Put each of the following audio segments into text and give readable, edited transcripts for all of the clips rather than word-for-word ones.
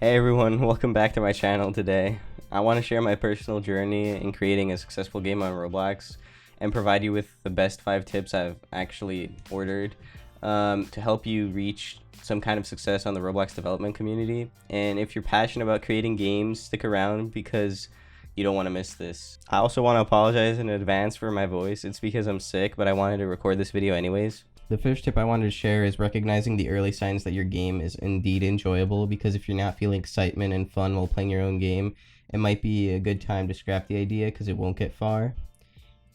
Hey everyone, welcome back to my channel today. I want to share my personal journey in creating a successful game on Roblox and provide you with the best 5 tips I've actually ordered to help you reach some kind of success on the Roblox development community. And if you're passionate about creating games, stick around because you don't want to miss this. I also want to apologize in advance for my voice. It's because I'm sick, but I wanted to record this video anyways. The first tip I wanted to share is recognizing the early signs that your game is indeed enjoyable, because if you're not feeling excitement and fun while playing your own game, it might be a good time to scrap the idea because it won't get far.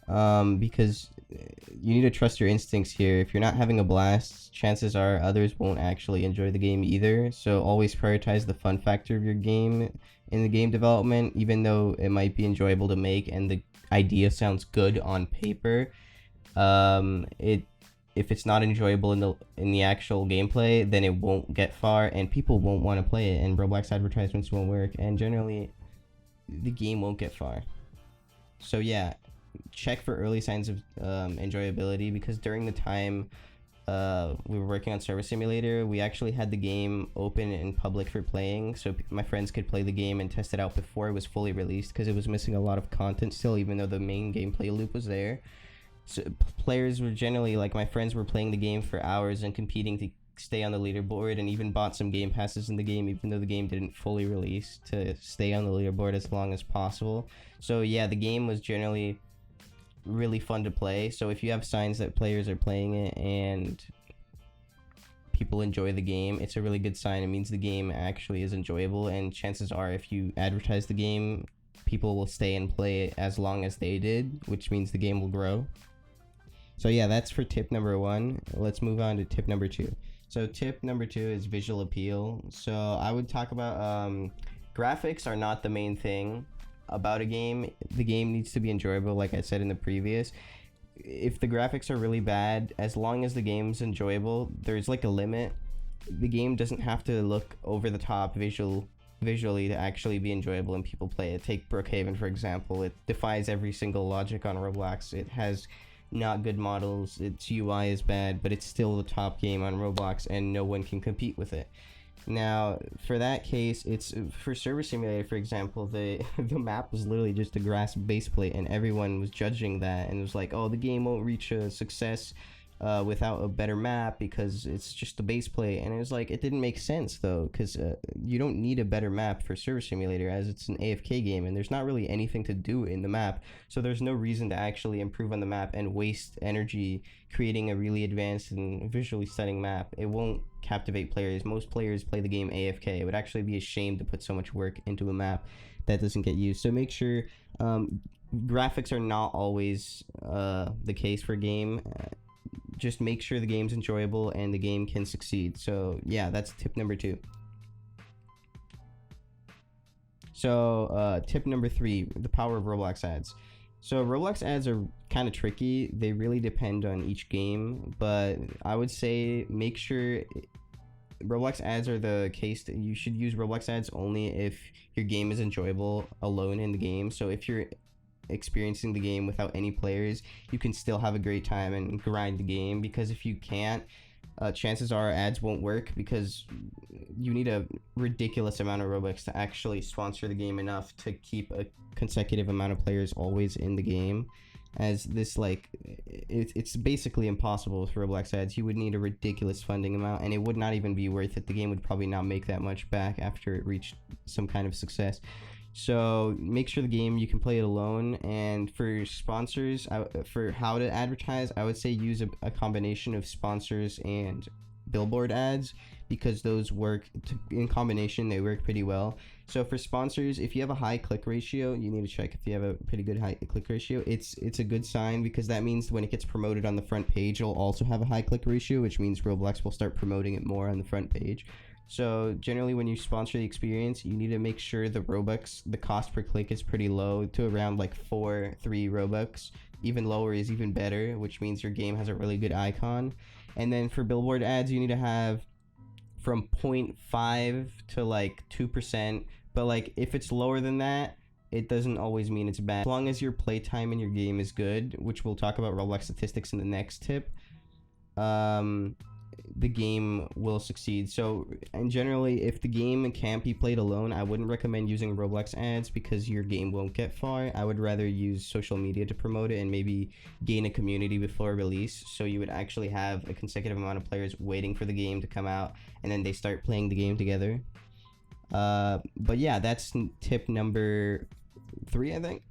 Because you need to trust your instincts here. If you're not having a blast, chances are others won't actually enjoy the game either. So always prioritize the fun factor of your game in the game development, even though it might be enjoyable to make and the idea sounds good on paper. If it's not enjoyable in the actual gameplay, then it won't get far and people won't want to play it, and Roblox advertisements won't work, and generally the game won't get far. So yeah, check for early signs of enjoyability, because during the time we were working on Service Simulator, we actually had the game open in public for playing, so my friends could play the game and test it out before it was fully released, because it was missing a lot of content still, even though the main gameplay loop was there. So players were generally, like my friends were playing the game for hours and competing to stay on the leaderboard, and even bought some game passes in the game even though the game didn't fully release, to stay on the leaderboard as long as possible. So yeah, the game was generally really fun to play. So if you have signs that players are playing it and people enjoy the game, it's a really good sign. It means the game actually is enjoyable, and chances are if you advertise the game, people will stay and play it as long as they did, which means the game will grow. So yeah, that's for tip number 1. Let's move on to tip number 2. So tip number 2 is visual appeal. So I would talk about graphics are not the main thing about a game. The game needs to be enjoyable, like I said in the previous. If the graphics are really bad, as long as the game's enjoyable, there's like a limit. The game doesn't have to look over the top visually to actually be enjoyable and people play it. Take Brookhaven for example. It defies every single logic on Roblox. It has not good models, its UI is bad, but it's still the top game on Roblox and no one can compete with it. Now for that case, it's for Service Simulator for example, the map was literally just a grass base plate, and everyone was judging that and it was like, oh, the game won't reach a success without a better map because it's just a base plate. And it was like, it didn't make sense though, because you don't need a better map for Service Simulator, as it's an AFK game and there's not really anything to do in the map, so there's no reason to actually improve on the map and waste energy creating a really advanced and visually stunning map. It won't captivate players. Most players play the game AFK. It would actually be a shame to put so much work into a map that doesn't get used. So make sure graphics are not always the case for a game. Just make sure the game's enjoyable and the game can succeed. So yeah, that's tip number 2. So tip number 3, the power of Roblox ads. So Roblox ads are kind of tricky. They really depend on each game, but I would say make sure Roblox ads are the case that you should use Roblox ads only if your game is enjoyable alone in the game. So if you're experiencing the game without any players, you can still have a great time and grind the game, because if you can't, chances are ads won't work, because you need a ridiculous amount of Robux to actually sponsor the game enough to keep a consecutive amount of players always in the game, as this, like, it's basically impossible with Roblox ads. You would need a ridiculous funding amount and it would not even be worth it. The game would probably not make that much back after it reached some kind of success. So make sure the game you can play it alone. And for sponsors, for how to advertise, I would say use a combination of sponsors and billboard ads, because those work in combination. They work pretty well. So for sponsors, if you have a high click ratio, you need to check if you have a pretty good high click ratio. It's a good sign, because that means when it gets promoted on the front page, it'll also have a high click ratio, which means Roblox will start promoting it more on the front page. So generally when you sponsor the experience, you need to make sure the Robux, the cost per click, is pretty low, to around like 3 Robux. Even lower is even better, which means your game has a really good icon. And then for billboard ads, you need to have from 0.5 to like 2%, but like if it's lower than that, it doesn't always mean it's bad. As long as your playtime in your game is good, which we'll talk about Roblox statistics in the next tip, the game will succeed. So, and generally, if the game can't be played alone, I wouldn't recommend using Roblox ads because your game won't get far. I would rather use social media to promote it and maybe gain a community before release. So you would actually have a consecutive amount of players waiting for the game to come out, and then they start playing the game together. But yeah, that's tip number 3, I think.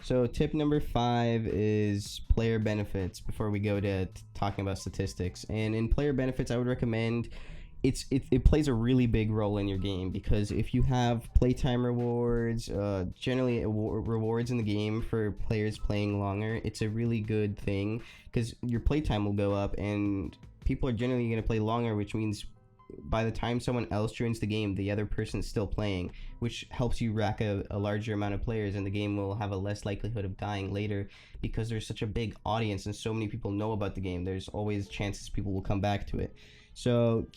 So tip number 5 is player benefits before we go to talking about statistics. And in player benefits, I would recommend it plays a really big role in your game, because if you have playtime rewards, generally rewards in the game for players playing longer, it's a really good thing because your playtime will go up and people are generally going to play longer, which means by the time someone else joins the game, the other person's still playing, which helps you rack a larger amount of players, and the game will have a less likelihood of dying later because there's such a big audience and so many people know about the game. There's always chances people will come back to it. So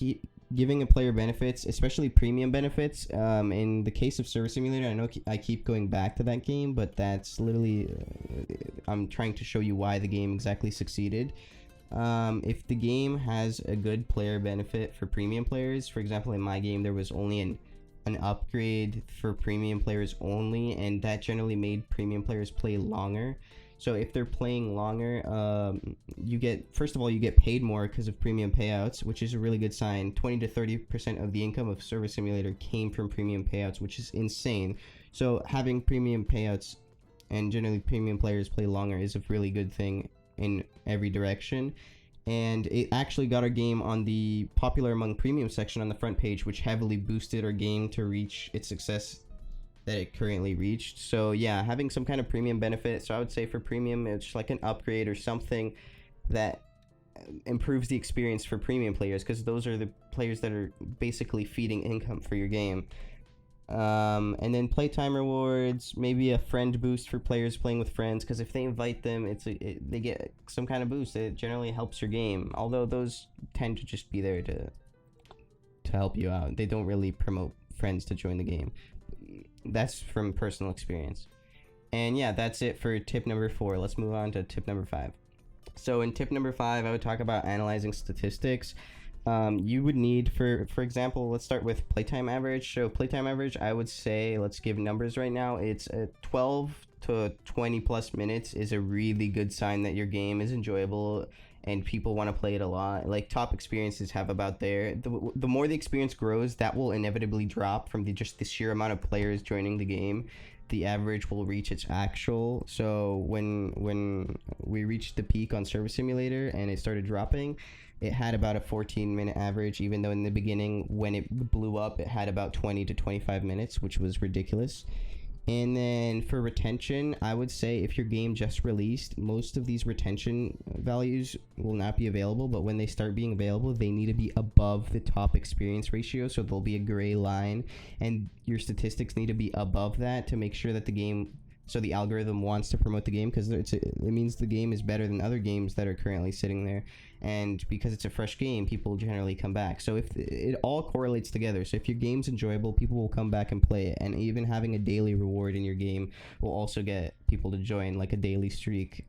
giving a player benefits, especially premium benefits, in the case of Service Simulator, I know I keep going back to that game, but that's literally I'm trying to show you why the game exactly succeeded. If the game has a good player benefit for premium players, for example, in my game there was only an upgrade for premium players only, and that generally made premium players play longer. So if they're playing longer, you get, first of all, you get paid more because of premium payouts, which is a really good sign. 20 to 30% of the income of Service Simulator came from premium payouts, which is insane. So having premium payouts and generally premium players play longer is a really good thing in every direction. And it actually got our game on the popular among premium section on the front page, which heavily boosted our game to reach its success that it currently reached. So yeah, having some kind of premium benefit. So I would say for premium, it's like an upgrade or something that improves the experience for premium players, because those are the players that are basically feeding income for your game. And then playtime rewards, maybe a friend boost for players playing with friends, because if they invite them, they get some kind of boost. It generally helps your game, although those tend to just be there to help you out. They don't really promote friends to join the game. That's from personal experience. And yeah, that's it for tip number 4. Let's move on to tip number 5. So in tip number 5, I would talk about analyzing statistics. You would need, for example, let's start with playtime average. So playtime average, I would say, let's give numbers right now. It's 12 to 20 plus minutes is a really good sign that your game is enjoyable and people want to play it a lot. Like top experiences have about there. The more the experience grows, that will inevitably drop from just the sheer amount of players joining the game. The average will reach its actual. So when we reached the peak on Service Simulator and it started dropping, it had about a 14-minute average, even though in the beginning when it blew up it had about 20 to 25 minutes, which was ridiculous. And then for retention, I would say if your game just released, most of these retention values will not be available, but when they start being available, they need to be above the top experience ratio, so there'll be a gray line, and your statistics need to be above that to make sure that the game, so the algorithm wants to promote the game, because it means the game is better than other games that are currently sitting there, and because it's a fresh game, people generally come back. So if it all correlates together, so if your game's enjoyable, people will come back and play it, and even having a daily reward in your game will also get people to join, like a daily streak.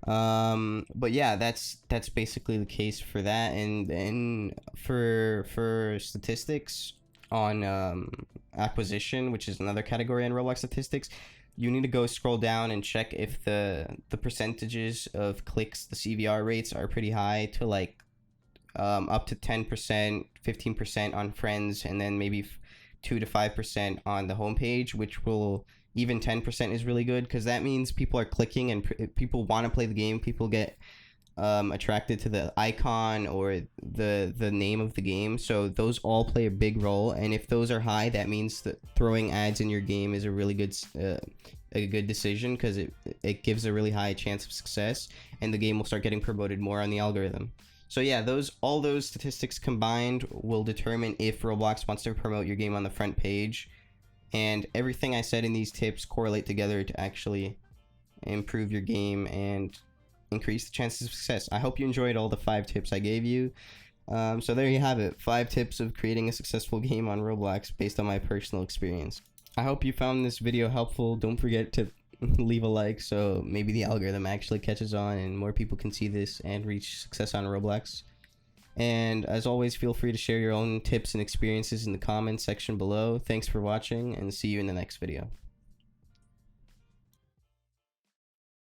But yeah, that's basically the case for that. And for statistics on acquisition, which is another category in Roblox statistics, you need to go scroll down and check if the percentages of clicks, the CVR rates, are pretty high, to like up to 10%, 15% on friends, and then maybe 2 to 5% on the homepage, which will, even 10% is really good, because that means people are clicking and people want to play the game. People get attracted to the icon or the name of the game, so those all play a big role. And if those are high, that means that throwing ads in your game is a really good decision, because it gives a really high chance of success, and the game will start getting promoted more on the algorithm. So yeah, all those statistics combined will determine if Roblox wants to promote your game on the front page, and everything I said in these tips correlate together to actually improve your game and increase the chances of success. I hope you enjoyed all the 5 tips I gave you. So there you have it, 5 tips of creating a successful game on Roblox based on my personal experience. I hope you found this video helpful. Don't forget to leave a like so maybe the algorithm actually catches on and more people can see this and reach success on Roblox. And as always, feel free to share your own tips and experiences in the comments section below. Thanks for watching, and see you in the next video.